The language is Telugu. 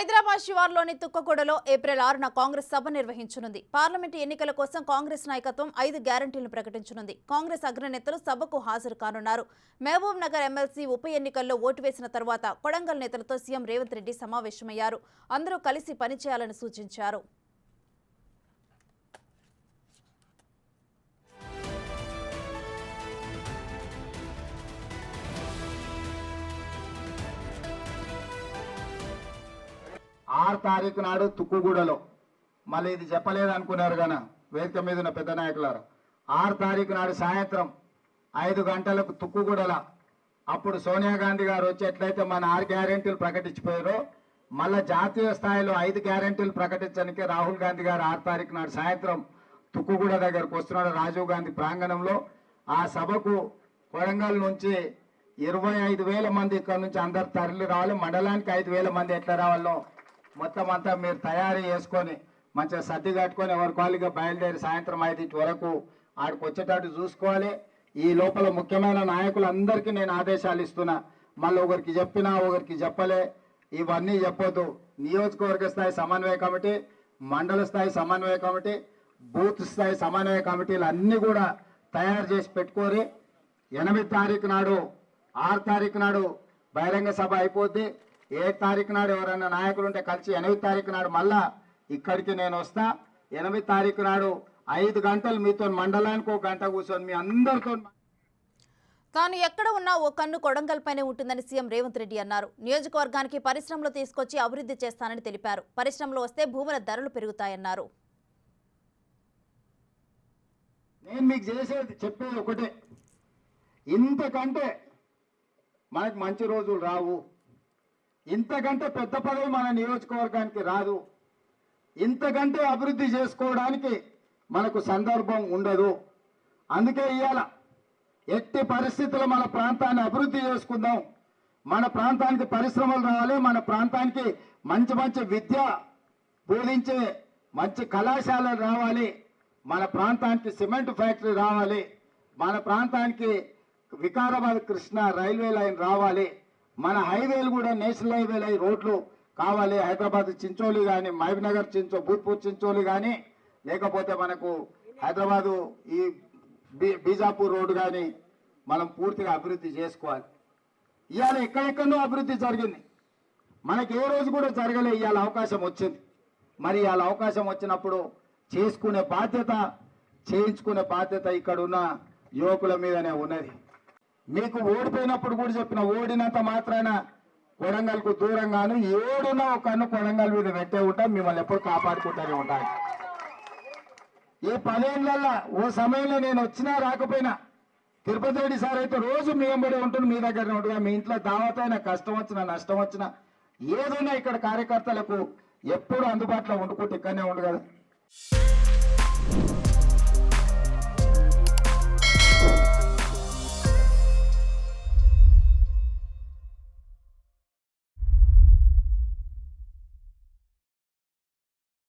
హైదరాబాద్ శివార్లోని తుక్కగూడలో ఏప్రిల్ 6న కాంగ్రెస్ సభ నిర్వహించనుంది. పార్లమెంటు ఎన్నికల కోసం కాంగ్రెస్ నాయకత్వం 5 గ్యారంటీలను ప్రకటించనుంది. కాంగ్రెస్ అగ్రనేతలు సభకు హాజరు కానున్నారు. మహబూబ్ నగర్ ఎమ్మెల్సీ ఉప ఎన్నికల్లో ఓటు వేసిన తర్వాత కొడంగల్ నేతలతో సీఎం రేవంత్ రెడ్డి సమావేశమయ్యారు. అందరూ కలిసి పనిచేయాలని సూచించారు. ఆరు తారీఖు నాడు తుక్కుగూడలో మళ్ళీ ఇది చెప్పలేదు అనుకున్నారు కానీ వేదిక మీద ఉన్న పెద్ద నాయకులారు 6 తారీఖు నాడు సాయంత్రం 5 గంటలకు తుక్కుగూడల అప్పుడు సోనియా గాంధీ గారు వచ్చి ఎట్లయితే మన 6 గ్యారెంటీలు ప్రకటించిపోయారో మళ్ళీ జాతీయ స్థాయిలో 5 గ్యారెంటీలు ప్రకటించడానికి రాహుల్ గాంధీ గారు 6 తారీఖు నాడు సాయంత్రం తుక్కుగూడ దగ్గరకు వస్తున్నాడు రాజీవ్ గాంధీ ప్రాంగణంలో. ఆ సభకు కొడంగల్ నుంచి 25,000 మంది ఇక్కడ నుంచి అందరు తరలి రావాలి. మండలానికి 5,000 మంది ఎట్లా రావాలో మొత్తం అంతా మీరు తయారీ చేసుకొని మంచిగా సర్ది కట్టుకొని ఎవరి కాలిగా బయలుదేరి సాయంత్రం 5 వరకు ఆడికి వచ్చేటట్టు చూసుకోవాలి. ఈ లోపల ముఖ్యమైన నాయకులందరికీ నేను ఆదేశాలు ఇస్తున్నా. మళ్ళీ ఒకరికి చెప్పినా ఒకరికి చెప్పలే, ఇవన్నీ చెప్పొద్దు. నియోజకవర్గ స్థాయి సమన్వయ కమిటీ, మండల స్థాయి సమన్వయ కమిటీ, బూత్ స్థాయి సమన్వయ కమిటీలు అన్నీ కూడా తయారు చేసి పెట్టుకోరి. 8 తారీఖు నాడు 6 తారీఖు నాడు బహిరంగ సభ అయిపోద్ది. 7 తారీఖు నాడు ఎవరైనా నాయకులు ఉంటే కలిసి 8 తారీఖు నాడు మళ్ళా ఇక్కడికి నేను వస్తా. 8 తారీఖు నాడు 5 గంటలు మీతో మండలానికి 1 గంట కూర్చొని మీ అందరితో తాను ఎక్కడ ఉన్నా ఓ కన్ను కొడంగల్ పైనే ఉంటుందని సీఎం రేవంత్ రెడ్డి అన్నారు. నియోజకవర్గానికి పరిశ్రమలు తీసుకొచ్చి అభివృద్ధి చేస్తానని తెలిపారు. పరిశ్రమలు వస్తే భూముల ధరలు పెరుగుతాయన్నారు. నేను మీకు చెప్పేది ఒకటే, ఇంతకంటే మనకు మంచి రోజులు రావు, ఇంతకంటే పెద్ద పదవి మన నియోజకవర్గానికి రాదు, ఇంతకంటే అభివృద్ధి చేసుకోవడానికి మనకు సందర్భం ఉండదు. అందుకే ఇవాళ ఎట్టి పరిస్థితుల్లో మన ప్రాంతాన్ని అభివృద్ధి చేసుకుందాం. మన ప్రాంతానికి పరిశ్రమలు రావాలి, మన ప్రాంతానికి మంచి మంచి విద్య బోధించే మంచి కళాశాలలు రావాలి, మన ప్రాంతానికి సిమెంట్ ఫ్యాక్టరీ రావాలి, మన ప్రాంతానికి వికారాబాద్ కృష్ణ రైల్వే లైన్ రావాలి, మన హైవేలు కూడా నేషనల్ హైవేలు అయి రోడ్లు కావాలి. హైదరాబాద్ చించోలి కానీ, మహబూబ్నగర్ భూత్పూర్ చించోలి కానీ, లేకపోతే మనకు హైదరాబాదు ఈ బీజాపూర్ రోడ్డు కానీ మనం పూర్తిగా అభివృద్ధి చేసుకోవాలి. ఇవాళ ఎక్కడెక్కడో అభివృద్ధి జరిగింది, మనకి ఏ రోజు కూడా జరగలే. ఇవాళ అవకాశం వచ్చింది. మరి ఇవాళ అవకాశం వచ్చినప్పుడు చేసుకునే బాధ్యత, చేయించుకునే బాధ్యత ఇక్కడ ఉన్న యువకుల మీదనే ఉన్నది. మీకు ఓడిపోయినప్పుడు కూడా చెప్పిన, ఓడినంత మాత్రాన కొడంగల్కు దూరంగాను ఏడున్న ఒక కన్ను కొడంగల్ మీద పెట్టే ఉంటాం. మిమ్మల్ని ఎప్పుడు కాపాడుకుంటూనే ఉంటాను. ఈ 10 ఏళ్ళల్లో ఓ సమయంలో నేను వచ్చినా రాకపోయినా తిరుపతి రెడ్డి సార్ అయితే రోజు మీ వెంబడి ఉంటుంది, మీ దగ్గరనే ఉంటుంది. మీ ఇంట్లో దావతైనా కష్టం వచ్చినా నష్టం వచ్చినా ఏదైనా ఇక్కడ కార్యకర్తలకు ఎప్పుడు అందుబాటులో వండుకుంటే ఇక్కడనే ఉండు కదా.